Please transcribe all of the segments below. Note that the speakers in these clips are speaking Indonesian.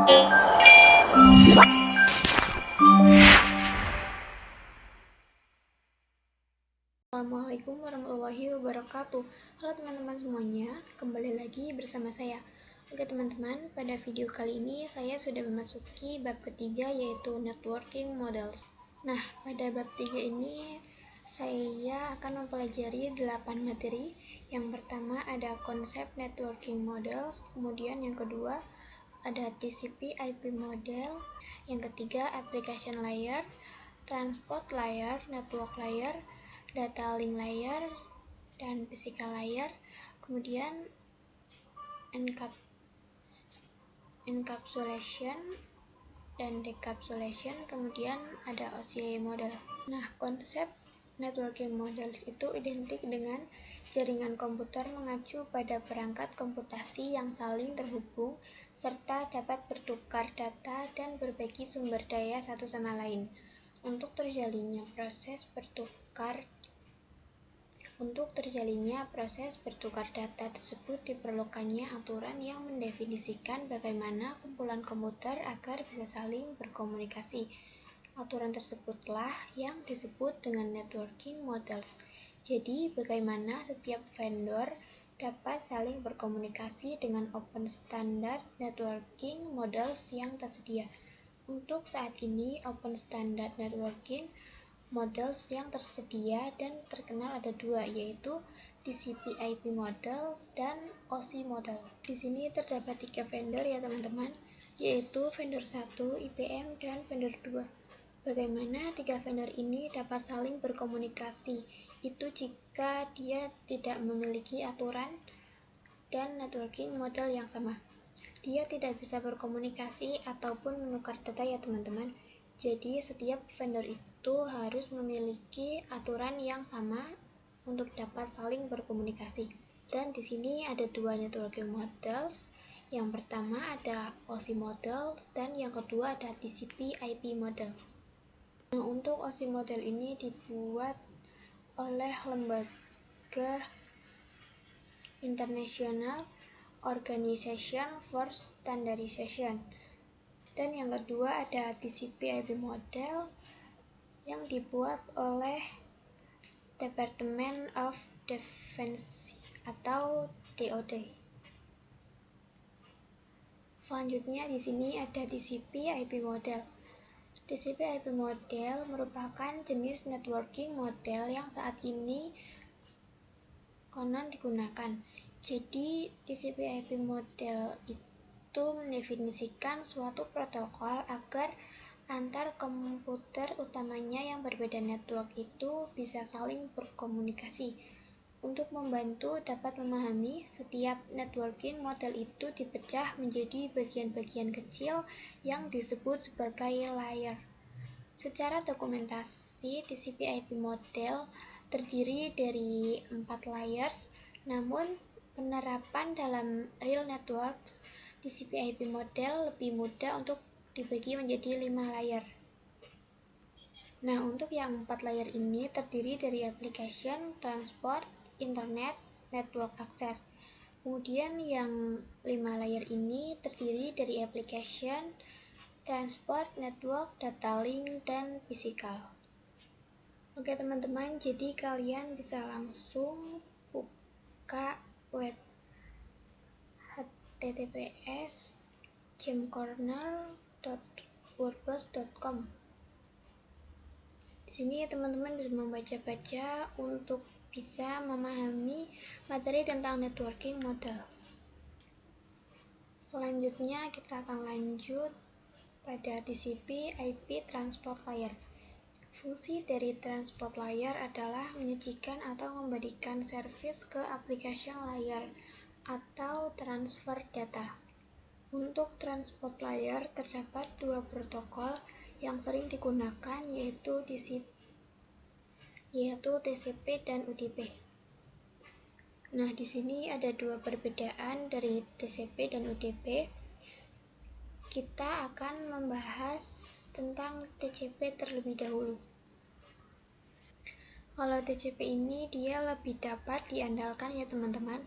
Assalamualaikum warahmatullahi wabarakatuh. Halo teman-teman semuanya, kembali lagi bersama saya. Oke teman-teman, pada video kali ini saya sudah memasuki bab ketiga, yaitu networking models. Nah, pada bab 3 ini saya akan mempelajari 8 materi. Yang pertama ada konsep networking models, kemudian yang kedua ada TCP/IP model, yang ketiga application layer, transport layer, network layer, data link layer, dan physical layer, kemudian encapsulation dan decapsulation, kemudian ada OSI model. Nah, konsep networking models itu identik dengan jaringan komputer mengacu pada perangkat komputasi yang saling terhubung serta dapat bertukar data dan berbagi sumber daya satu sama lain. Untuk terjalinnya proses bertukar data tersebut diperlukannya aturan yang mendefinisikan bagaimana kumpulan komputer agar bisa saling berkomunikasi. Aturan tersebutlah yang disebut dengan networking models. Jadi, bagaimana setiap vendor dapat saling berkomunikasi dengan open standard networking models yang tersedia. Untuk saat ini, open standard networking models yang tersedia dan terkenal ada dua, yaitu TCP/IP models dan OSI model. Di sini terdapat 3 vendor ya teman-teman, yaitu vendor 1, IBM, dan vendor 2. Bagaimana 3 vendor ini dapat saling berkomunikasi? Itu jika dia tidak memiliki aturan dan networking model yang sama. Dia tidak bisa berkomunikasi ataupun menukar data ya teman-teman. Jadi setiap vendor itu harus memiliki aturan yang sama untuk dapat saling berkomunikasi. Dan di sini ada 2 networking models. Yang pertama ada OSI models dan yang kedua ada TCP/IP model. Nah, untuk OSI model ini dibuat oleh lembaga International Organization for Standardization. Dan yang kedua ada TCP/IP model yang dibuat oleh Department of Defense atau DoD. Selanjutnya di sini ada TCP/IP model. TCP/IP model merupakan jenis networking model yang saat ini konon digunakan. Jadi TCP/IP model itu mendefinisikan suatu protokol agar antar komputer utamanya yang berbeda network itu bisa saling berkomunikasi. Untuk membantu dapat memahami, setiap networking model itu dipecah menjadi bagian-bagian kecil yang disebut sebagai layer. Secara dokumentasi, TCP/IP model terdiri dari 4 layers, namun penerapan dalam real networks, TCP/IP model lebih mudah untuk dibagi menjadi 5 layer. Nah, untuk yang 4 layer ini terdiri dari application, transport, internet, network access. Kemudian yang 5 layer ini terdiri dari application, transport, network, data link, dan physical. Oke teman-teman, jadi kalian bisa langsung buka web https://jamcorner.wordpress.com. Di sini teman-teman bisa membaca-baca untuk bisa memahami materi tentang networking model. Selanjutnya kita akan lanjut pada TCP/IP transport layer. Fungsi dari transport layer adalah menyajikan atau memberikan servis ke application layer atau transfer data. Untuk transport layer terdapat 2 protokol yang sering digunakan, yaitu TCP dan UDP. Nah, di sini ada 2 perbedaan dari TCP dan UDP. Kita akan membahas tentang TCP terlebih dahulu. Kalau TCP ini dia lebih dapat diandalkan ya teman-teman.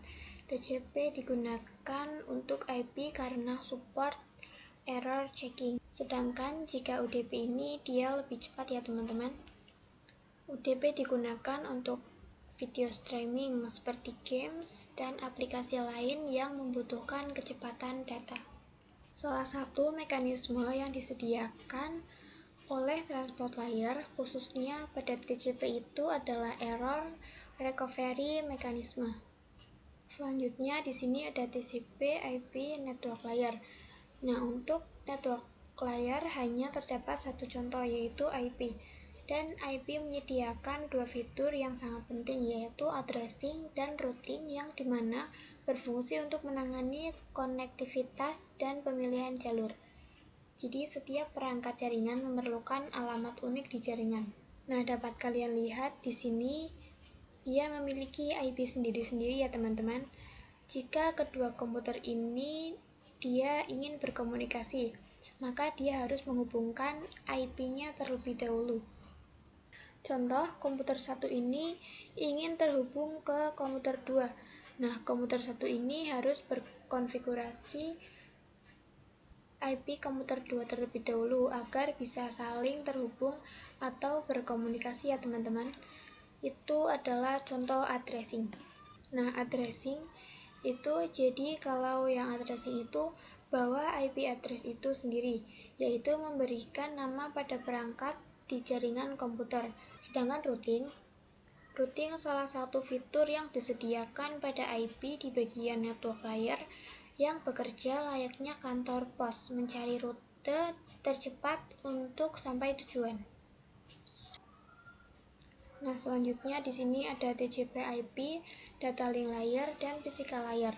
TCP digunakan untuk IP karena support error checking. Sedangkan jika UDP ini dia lebih cepat ya teman-teman. UDP digunakan untuk video streaming seperti games dan aplikasi lain yang membutuhkan kecepatan data. Salah satu mekanisme yang disediakan oleh transport layer khususnya pada TCP itu adalah error recovery mechanism. Selanjutnya di sini ada TCP IP network layer. Nah, untuk network layer hanya terdapat satu contoh yaitu IP. Dan IP menyediakan dua fitur yang sangat penting yaitu addressing dan routing yang dimana berfungsi untuk menangani konektivitas dan pemilihan jalur. Jadi setiap perangkat jaringan memerlukan alamat unik di jaringan. Nah, dapat kalian lihat di sini ia memiliki IP sendiri-sendiri ya teman-teman. Jika kedua komputer ini dia ingin berkomunikasi, maka dia harus menghubungkan IP-nya terlebih dahulu. Contoh, komputer 1 ini ingin terhubung ke komputer 2. Nah, komputer 1 ini harus berkonfigurasi IP komputer 2 terlebih dahulu agar bisa saling terhubung atau berkomunikasi ya teman-teman. Itu adalah contoh addressing. Nah, addressing itu jadi kalau yang addressing itu bawa IP address itu sendiri, yaitu memberikan nama pada perangkat di jaringan komputer. Sedangkan routing salah satu fitur yang disediakan pada IP di bagian network layer yang bekerja layaknya kantor pos mencari rute tercepat untuk sampai tujuan. Nah, selanjutnya di sini ada TCP/IP, data link layer, dan physical layer.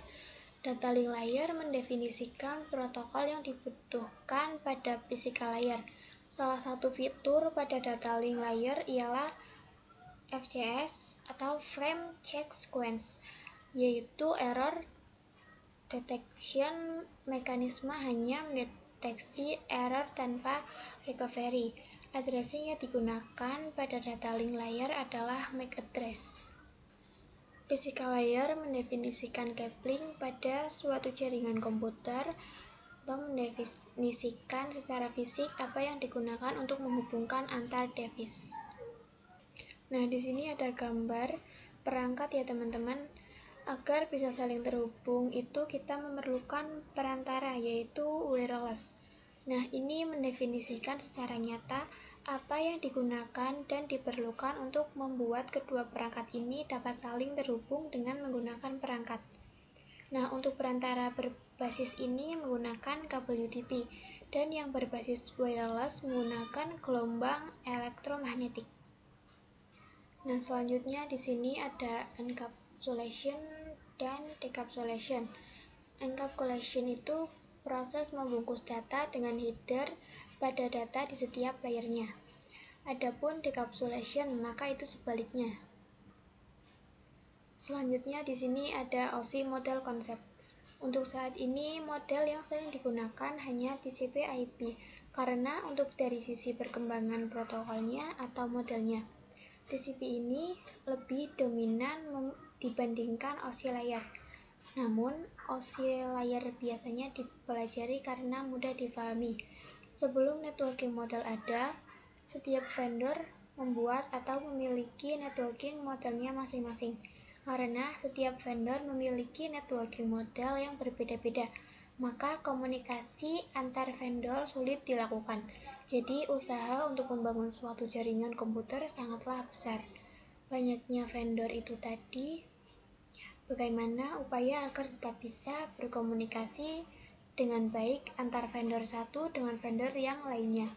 Data link layer mendefinisikan protokol yang dibutuhkan pada physical layer. Salah satu fitur pada data link layer ialah FCS atau Frame Check Sequence, yaitu error detection mekanisme hanya mendeteksi error tanpa recovery. Addressing yang digunakan pada data link layer adalah MAC address. Physical layer mendefinisikan coupling pada suatu jaringan komputer atau mendefinisikan secara fisik apa yang digunakan untuk menghubungkan antar device. Nah, di sini ada gambar perangkat ya teman-teman. Agar bisa saling terhubung itu kita memerlukan perantara yaitu wireless. Nah, ini mendefinisikan secara nyata apa yang digunakan dan diperlukan untuk membuat kedua perangkat ini dapat saling terhubung dengan menggunakan perangkat. Nah, untuk perantara berbasis ini menggunakan kabel UDP dan yang berbasis wireless menggunakan gelombang elektromagnetik. Nah, selanjutnya di sini ada encapsulation dan decapsulation. Encapsulation itu proses membungkus data dengan header pada data di setiap layernya. Adapun decapsulation maka itu sebaliknya. Selanjutnya di sini ada OSI model konsep. Untuk saat ini model yang sering digunakan hanya TCP/IP karena untuk dari sisi perkembangan protokolnya atau modelnya, TCP ini lebih dominan dibandingkan OSI layer. Namun, OSI layer biasanya dipelajari karena mudah difahami. Sebelum networking model ada, setiap vendor membuat atau memiliki networking modelnya masing-masing. Karena setiap vendor memiliki networking model yang berbeda-beda, maka komunikasi antar vendor sulit dilakukan. Jadi, usaha untuk membangun suatu jaringan komputer sangatlah besar. Banyaknya vendor itu tadi, bagaimana upaya agar tetap bisa berkomunikasi dengan baik antar vendor satu dengan vendor yang lainnya.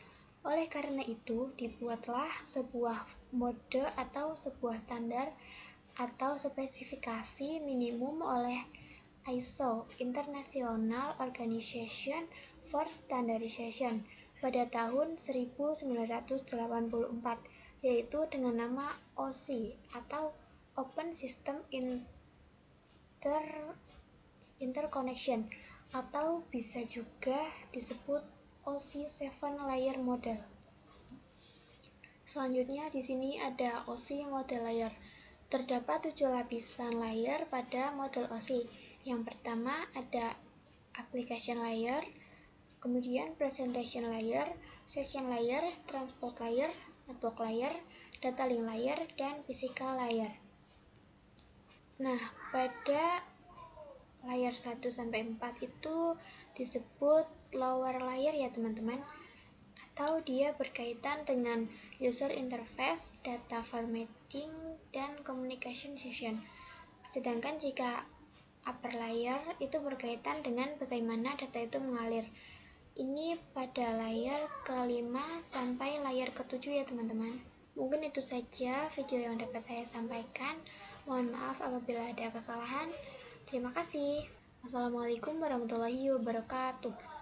Oleh karena itu, dibuatlah sebuah mode atau sebuah standar atau spesifikasi minimum oleh ISO International Organization for Standardization pada tahun 1984, yaitu dengan nama OSI atau Open System Interconnection atau bisa juga disebut OSI 7 layer model. Selanjutnya di sini ada OSI model layer. Terdapat 7 lapisan layer pada model OSI. Yang pertama ada application layer, Kemudian presentation layer, session layer, transport layer, network layer, data link layer, dan physical layer. Nah, pada layer 1-4 itu disebut lower layer ya teman-teman, atau dia berkaitan dengan user interface, data formatting, dan communication session. Sedangkan jika upper layer itu berkaitan dengan bagaimana data itu mengalir. Ini pada layer ke-5 sampai layer ke-7 ya teman-teman. Mungkin itu saja video yang dapat saya sampaikan. Mohon maaf apabila ada kesalahan. Terima kasih. Wassalamualaikum warahmatullahi wabarakatuh.